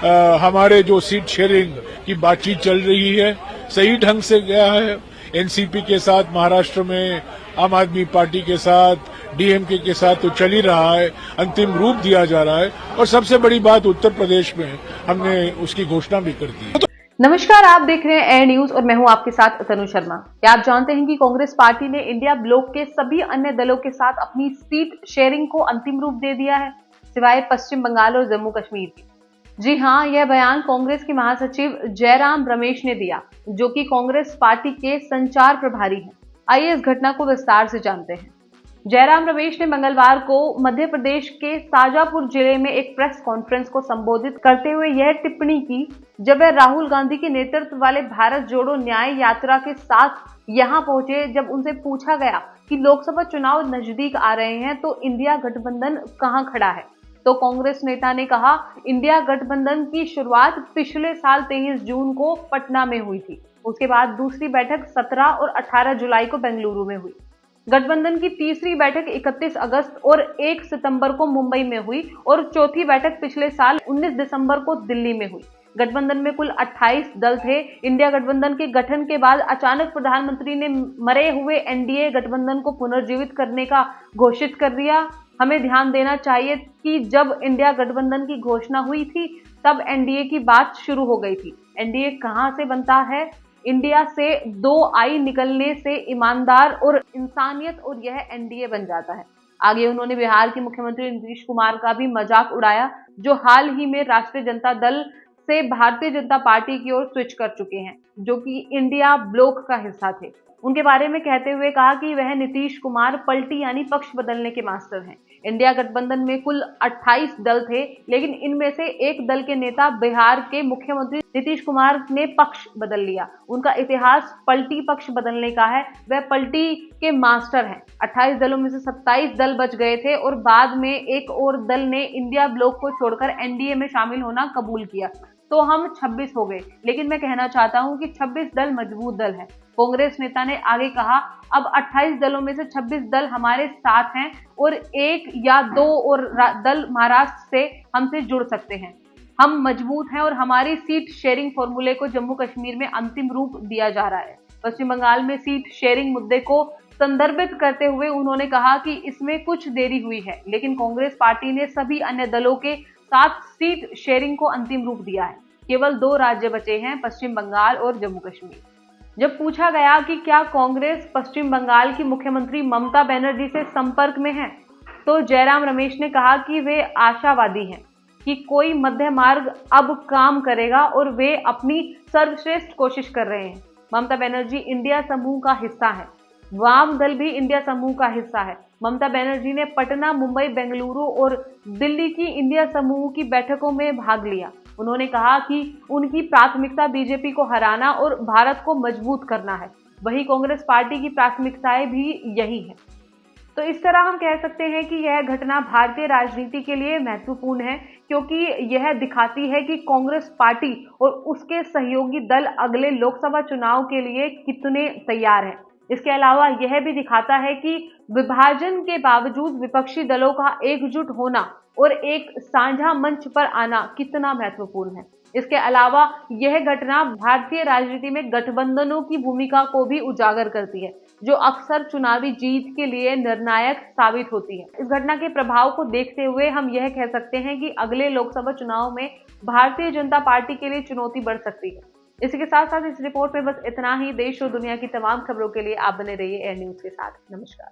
हमारे जो seat sharing की बातचीत चल रही है सही ढंग से गया है। एनसीपी के साथ महाराष्ट्र में, आम आदमी पार्टी के साथ, डीएमके के साथ तो चल ही रहा है, अंतिम रूप दिया जा रहा है और सबसे बड़ी बात उत्तर प्रदेश में हमने उसकी घोषणा भी कर दी। नमस्कार, आप देख रहे हैं एयर न्यूज और मैं हूं आपके साथ तनु शर्मा। क्या आप जानते हैं कि कांग्रेस पार्टी ने इंडिया ब्लॉक के सभी अन्य दलों के साथ अपनी सीट शेयरिंग को अंतिम रूप दे दिया है, सिवाय पश्चिम बंगाल और जम्मू कश्मीर के। जी हां, यह बयान कांग्रेस के महासचिव जयराम रमेश ने दिया, जो कि कांग्रेस पार्टी के संचार प्रभारी हैं। आइए इस घटना को विस्तार से जानते हैं। जयराम रमेश ने मंगलवार को मध्य प्रदेश के शाजापुर जिले में एक प्रेस कॉन्फ्रेंस को संबोधित करते हुए यह टिप्पणी की, जब वह राहुल गांधी के नेतृत्व वाले भारत जोड़ो न्याय यात्रा के साथ यहां पहुंचे। जब उनसे पूछा गया कि लोकसभा चुनाव नजदीक आ रहे हैं तो इंडिया गठबंधन कहां खड़ा है, तो कांग्रेस नेता ने कहा, इंडिया गठबंधन की शुरुआत पिछले साल 23 जून को पटना में हुई थी। उसके बाद दूसरी बैठक 17 और 18 जुलाई को बेंगलुरु में हुई। गठबंधन की तीसरी बैठक 31 अगस्त और 1 सितंबर को मुंबई में हुई और चौथी बैठक पिछले साल 19 दिसंबर को दिल्ली में हुई। गठबंधन में कुल 28 दल थे। इंडिया गठबंधन के गठन के बाद अचानक प्रधानमंत्री ने मरे हुए एनडीए गठबंधन को पुनर्जीवित करने का घोषित कर दिया। हमें ध्यान देना चाहिए कि जब इंडिया गठबंधन की घोषणा हुई थी तब एनडीए की बात शुरू हो गई थी। एनडीए कहां से बनता है? इंडिया से 2 आई निकलने से ईमानदार और इंसानियत, और यह एनडीए बन जाता है। आगे उन्होंने बिहार के मुख्यमंत्री नीतीश कुमार का भी मजाक उड़ाया, जो हाल ही में राष्ट्रीय जनता दल से भारतीय जनता पार्टी की ओर स्विच कर चुके हैं, जो कि इंडिया ब्लॉक का हिस्सा थे। उनके बारे में कहते हुए कहा कि वह नीतीश कुमार पलटी यानी पक्ष बदलने के मास्टर हैं। इंडिया गठबंधन में कुल 28 दल थे, लेकिन इनमें से एक दल के नेता बिहार के मुख्यमंत्री नीतीश कुमार ने पक्ष बदल लिया। उनका इतिहास पलटी पक्ष बदलने का है, वह पलटी के मास्टर हैं। 28 दलों में से 27 दल बच गए थे और बाद में एक और दल ने इंडिया ब्लॉक को छोड़कर एनडीए में शामिल होना कबूल किया, तो हम 26 हो गए। लेकिन मैं कहना चाहता हूं कि 26 दल मजबूत दल है। कांग्रेस नेता ने आगे कहा, अब 28 दलों में से 26 दल हमारे साथ हैं और 1 या 2 और दल महाराष्ट्र से हमसे जुड़ सकते हैं। हम मजबूत हैं और हमारी सीट शेयरिंग फॉर्मूले को जम्मू कश्मीर में अंतिम रूप दिया जा रहा है। पश्चिम बंगाल में सीट शेयरिंग मुद्दे को संदर्भित करते हुए उन्होंने कहा कि इसमें कुछ देरी हुई है, लेकिन कांग्रेस पार्टी ने सभी अन्य दलों के साथ सीट शेयरिंग को अंतिम रूप दिया है। केवल 2 राज्य बचे हैं, पश्चिम बंगाल और जम्मू कश्मीर। जब पूछा गया कि क्या कांग्रेस पश्चिम बंगाल की मुख्यमंत्री ममता बनर्जी से संपर्क में है, तो जयराम रमेश ने कहा कि वे आशावादी हैं कि कोई मध्य मार्ग अब काम करेगा और वे अपनी सर्वश्रेष्ठ कोशिश कर रहे हैं। ममता बनर्जी इंडिया समूह का हिस्सा है, वाम दल भी इंडिया समूह का हिस्सा है। ममता बनर्जी ने पटना, मुंबई, बेंगलुरु और दिल्ली की इंडिया समूह की बैठकों में भाग लिया। उन्होंने कहा कि उनकी प्राथमिकता बीजेपी को हराना और भारत को मजबूत करना है। वहीं कांग्रेस पार्टी की प्राथमिकताएं भी यही है। तो इस तरह हम कह सकते हैं कि यह घटना भारतीय राजनीति के लिए महत्वपूर्ण है, क्योंकि यह दिखाती है कि कांग्रेस पार्टी और उसके सहयोगी दल अगले लोकसभा चुनाव के लिए कितने तैयार हैं। इसके अलावा यह भी दिखाता है कि विभाजन के बावजूद विपक्षी दलों का एकजुट होना और एक साझा मंच पर आना कितना महत्वपूर्ण है। इसके अलावा यह घटना भारतीय राजनीति में गठबंधनों की भूमिका को भी उजागर करती है, जो अक्सर चुनावी जीत के लिए निर्णायक साबित होती है। इस घटना के प्रभाव को देखते हुए हम यह कह सकते हैं कि अगले लोकसभा चुनाव में भारतीय जनता पार्टी के लिए चुनौती बढ़ सकती है। इसी के साथ साथ इस रिपोर्ट में बस इतना ही। देश और दुनिया की तमाम खबरों के लिए आप बने रहिए एयर न्यूज के साथ। नमस्कार।